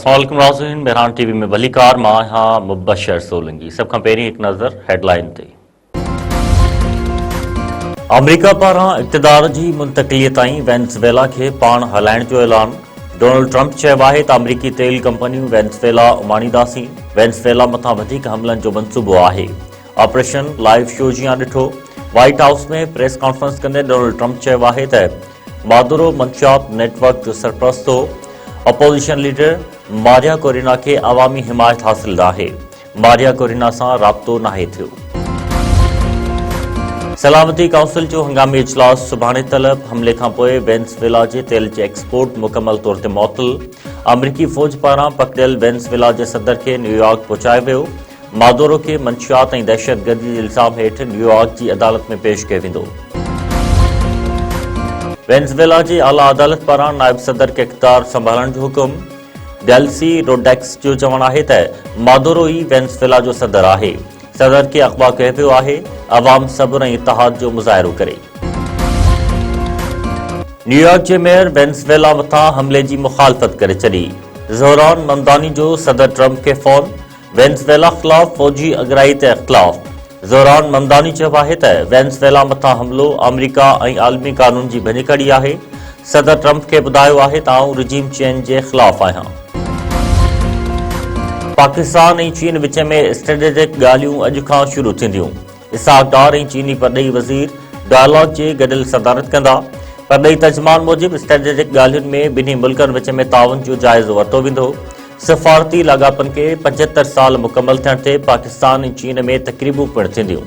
अस्सलामुअलैकुम नाज़रीन, मेहरान टीवी में भलीकार मां हाँ मुबशर सोलंकी। सब खां पहिरीं हिकु नज़र हेडलाइन ते। अमरीका पारां इक़्तिदार जी मुंतक़िलीअ ताईं वेनेज़ुएला खे पाण हलाइण जो ऐलान। डोनाल्ड ट्रंप चयो आहे त अमरीकी तेल कंपनियूं वेनेज़ुएला उमाणींदासीं। वेनेज़ुएला मथां वधीक हमलनि जो मंसूबो आहे। ऑपरेशन लाइव शो जीअं ॾिठो। व्हाइट हाउस में प्रेस कॉन्फ्रेंस कंदे डोनाल्ड ट्रंप चयो आहे त मादुरो मंशियात नेटवर्क जो सरपरस्त हो। अपोजिशन लीडर मारिया कोरिना के अवामी हिमायत हासिल आहे। मारिया कोरिना सां राब्तो नाहे थियो। सलामती काउंसिल जो हंगामी इजलास सुभाणे तलब। हमले खां पोइ वेनेज़ुएला जे तेल जे एक्सपोर्ट मुकमल तौर ते मुअत्तल। अमरीकी फौज पारां पकड़ियल वेनेज़ुएला जे सदर खे न्यूयॉर्क पहुचायो वियो। मादुरो खे मंशियात ऐं दहशतगर्दी जे इल्ज़ाम हेठि न्यूयॉर्क जी अदालत में पेश कयो वेंदो। वेनेज़ुएला जी आला अदालत पारां नायब सदर खे इख़्तियार संभालण जो हुकुम। डेल्सी रोड्रिग्स जो चवणु आहे त मादुरो ई वेनेज़ुएला जो सदर आहे। सदर खे अगवा कयो वियो आहे। अवाम सब्र ऐं इत्तेहाद जो मुज़ाहिरो करे। न्यूयॉर्क जे मेयर वेनेज़ुएला मथां हमले जी मुखालफ़त करे छॾी। ज़ोहरान ममदानी जो सदर ट्रंप खे फ़ोन। वेनेज़ुएला ख़िलाफ़ फ़ौजी अगराई ते इख़्तिलाफ़। ज़ोहरान ममदानी चयो आहे त वेनेज़ुएला मथां हमलो अमरीका ऐं आलमी कानून जी भञकड़ी आहे। सदर ट्रंप खे ॿुधायो आहे त आउं रिजीम चेंज जे ख़िलाफ़ आहियां। पाकिस्तान ऐं चीन विच में स्ट्रेटेजिक ॻाल्हियूं अॼु खां शुरू थींदियूं। इसहाक़ डार ऐं चीनी परॾेही वज़ीर डायलॉग जे गॾियल सदारत कंदा। परॾेही तर्जुमान मूजिबि स्ट्रेटेजिक ॻाल्हियुनि में ॿिन्ही मुल्कनि विच में ताउन जो जाइज़ो वरितो वेंदो। सफ़ारती लाॻापनि खे 75 साल मुकमल थियण ते पाकिस्तान ऐं चीन में तक़रीबूं पिणु थींदियूं।